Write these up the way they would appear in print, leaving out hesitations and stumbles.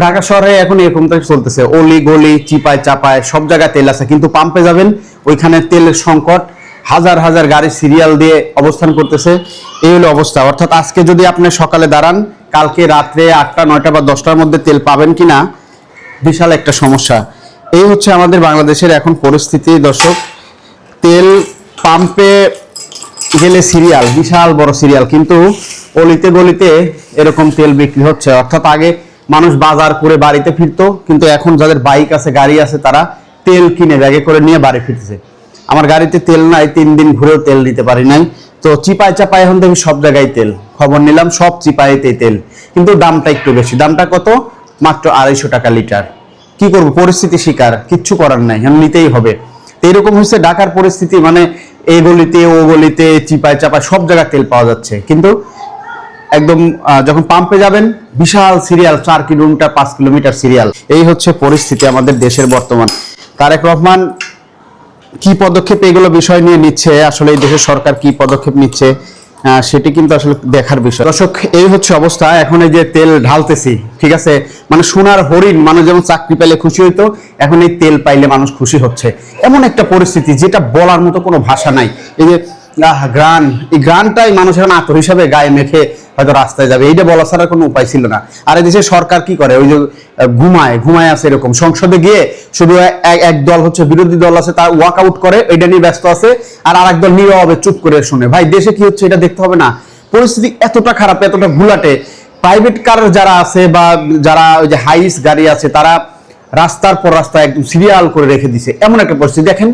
ঢাকা শহরে এখন এরকমটাই চলতেছে, অলি গলি চিপায় চাপায় সব জায়গায় তেল আছে, কিন্তু পাম্পে যাবেন ওইখানে তেলের সংকট, হাজার হাজার গাড়ি সিরিয়াল দিয়ে অবস্থান করতেছে। এই হলো অবস্থা। অর্থাৎ আজকে যদি আপনি সকালে দাঁড়ান, কালকে রাত্রে 8টা 9টা বা 10টার মধ্যে তেল পাবেন কিনা বিশাল একটা সমস্যা। এই হচ্ছে আমাদের বাংলাদেশের এখন পরিস্থিতি দর্শক। তেল পাম্পে গেলে সিরিয়াল, বিশাল বড় সিরিয়াল, কিন্তু অলিতে গলিতে এরকম তেল বিক্রি হচ্ছে। অর্থাৎ আগে মানুষ বাজার করে বাড়িতে ফিরতো, কিন্তু এখন যাদের বাইক আছে গাড়ি আছে তারা তেল কিনে ব্যাগে করে নিয়ে বাড়ি ফিরতেছে। আমার গাড়িতে তেল নাই, 3 দিন ঘুরেও তেল নিতে পারি নাই। তো চিপায় চাপায় এখন দেখি সব জায়গায় তেল, খবর নিলাম সব চিপাইতে তেল, কিন্তু দামটা একটু বেশি। দামটা কত? মাত্র 250 টাকা লিটার। কি করব, পরিস্থিতি শিকার, কিচ্ছু করার নাই, এখন নিতেই হবে। এরকম হচ্ছে ঢাকার পরিস্থিতি, মানে এই গলিতে ও গলিতে চিপায় চাপায় সব জায়গায় তেল পাওয়া যাচ্ছে, কিন্তু একদম যখন পাম্পে যাবেন বিশাল সিরিয়াল, 4 কিলোমিটার 5 কিলোমিটার সিরিয়াল। এই হচ্ছে পরিস্থিতি আমাদের দেশের বর্তমান। তারেক রহমান কি পদক্ষেপ এগুলো বিষয় নিয়ে নিচ্ছে, আসলে এই দেশের সরকার কি পদক্ষেপ নিচ্ছে সেটি কিন্তু আসলে দেখার বিষয়। দর্শক, এই হচ্ছে অবস্থা। এখন এই যে তেল ঢালতেছি, ঠিক আছে, মানে সোনার হরিণ, মানুষ যেমন চাকরি পেলে খুশি হইতো, এখন এই তেল পাইলে মানুষ খুশি হচ্ছে। এমন একটা পরিস্থিতি যেটা বলার মতো কোনো ভাষা নাই। এই যে গ্রান, এই গ্রানটাই মানুষ এখন আতর হিসাবে গায়ে মেখে হয়তো রাস্তায় যাবে, এইটা বলা ছাড়া কোনো উপায় ছিল না। আর এই দেশের সরকার কি করে, ওই যে ঘুমায় আছে এরকম, সংসদে গিয়ে শুধু এক দল হচ্ছে বিরোধী দল আছে তার ওয়াক আউট করে, এটা নিয়ে ব্যস্ত আছে, আর আরেক দল নীরবে চুপ করে শুনে। ভাই দেশে কি হচ্ছে এটা দেখতে হবে না? পরিস্থিতি এতটা খারাপ, এতটা ঘুলাটে। প্রাইভেট কার যারা আছে বা যারা ওই যে হাইস গাড়ি আছে তারা রাস্তার পর রাস্তা একদম সিরিয়াল করে রেখে দিছে। এমন একটা পরিস্থিতি দেখেন,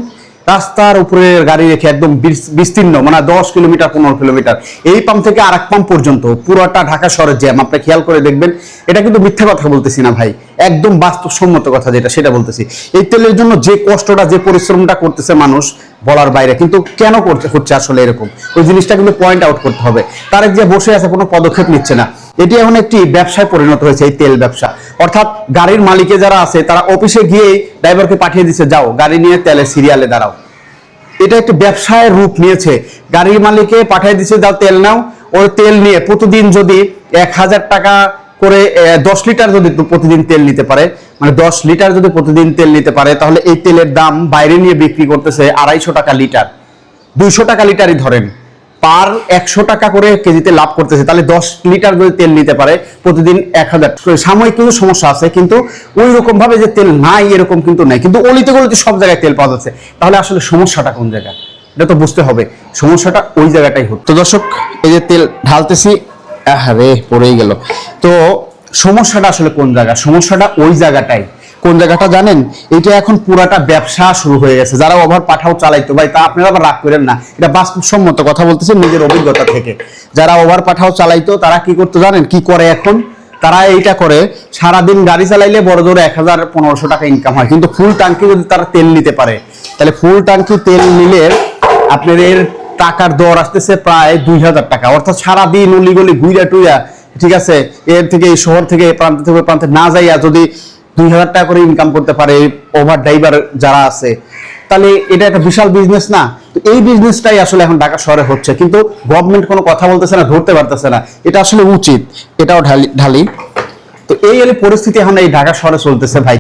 রাস্তার উপরে গাড়ি রেখে একদম বিস্তীর্ণ, মানে 10 কিলোমিটার 15 কিলোমিটার, এই পাম্প থেকে আরেক পাম্প পর্যন্ত পুরোটা ঢাকা শহরের জ্যাম। আপনি খেয়াল করে দেখবেন, এটা কিন্তু মিথ্যা কথা বলতেছি না ভাই, একদম বাস্তবসম্মত কথা যেটা সেটা বলতেছি। এই তেলের জন্য যে কষ্টটা, যে পরিশ্রমটা করতেছে মানুষ বলার বাইরে। কিন্তু কেন হচ্ছে আসলে এরকম, ওই জিনিসটা কিন্তু পয়েন্ট আউট করতে হবে। তারেক যে বসে আছে কোনো পদক্ষেপ নিচ্ছে না, এটি এখন একটি ব্যবসায় পরিণত হয়েছে, এই তেল ব্যবসা। অর্থাৎ গাড়ির মালিকে যারা আছে তারা অফিসে গিয়ে ড্রাইভারকে পাঠিয়ে দিচ্ছে, যাও গাড়ি নিয়ে তেলের সিরিয়ালে দাঁড়াও। এটা একটা ব্যবসায়ের রূপ নিয়েছে। গাড়ির মালিকে পাঠিয়ে দিচ্ছে, যাও তেল নাও। ওই তেল নিয়ে প্রতিদিন যদি 1000 টাকা করে 10 লিটার যদি প্রতিদিন তেল নিতে পারে, মানে 10 লিটার যদি প্রতিদিন তেল নিতে পারে, তাহলে এই তেলের দাম বাইরে নিয়ে বিক্রি করতেছে 250 টাকা লিটার, 200 টাকা লিটারই ধরেন, পার 100 টাকা করে কেজিতে লাভ করতেছে। তাহলে 10 লিটার যদি তেল নিতে পারে প্রতিদিন 1000। সাময়িক কিছু সমস্যা আছে, কিন্তু ওই রকম ভাবে যে তেল নাই এরকম কিন্তু নাই, কিন্তু অলিতে গলিতে সব জায়গায় তেল পাওয়া যাচ্ছে। তাহলে আসলে সমস্যাটা কোন জায়গায়, এটা তো বুঝতে হবে। সমস্যাটা ওই জায়গাটাই হচ্ছে। তো দর্শক, এই যে তেল ঢালতেছি, আরে পড়েই গেল। তো সমস্যাটা আসলে কোন জায়গা? সমস্যাটা ওই জায়গাটাই। কোন জায়গাটা জানেন? এটা এখন পুরাটা ব্যবসা শুরু হয়ে গেছে। যারা ওভার পাঠাও চালাইতো, ভাই তা আপনারা আবার রাগ করেন না, এটা বাস্তবসম্মত কথা বলতেছি নিজের অভিজ্ঞতা থেকে। যারা ওভার পাঠাও চালাইতো তারা কি করতো জানেন? কি করে এখন? তারা এইটা করে, সারাদিন গাড়ি চালাইলে বড় জোর 1000-1500 টাকা ইনকাম হয়, কিন্তু ফুল ট্যাঙ্কি যদি তারা তেল নিতে পারে, তাহলে ফুল ট্যাঙ্কি তেল নিলে আপনার এর টাকার দর আসতেছে প্রায় 2000 টাকা। অর্থাৎ সারাদিন অলিগলি ঘুইরা টুইরা, ঠিক আছে, এর থেকে এই শহর থেকে প্রান্ত থেকে প্রান্তে না যাইয়া যদি 2000 টাকা করে ইনকাম করতে পারে ওভার ড্রাইভার যারা আছে, তাহলে এটা একটা বিশাল বিজনেস না? তো এই বিজনেসটাই আসলে এখন ঢাকা শহরে হচ্ছে, কিন্তু গভর্নমেন্ট কোনো কথা বলতেছে না, ধরতে পারতেছে না। এটা আসলে উচিত, এটাও ঢালি। তো এই পরিস্থিতি এখন এই ঢাকা শহরে চলতেছে ভাই।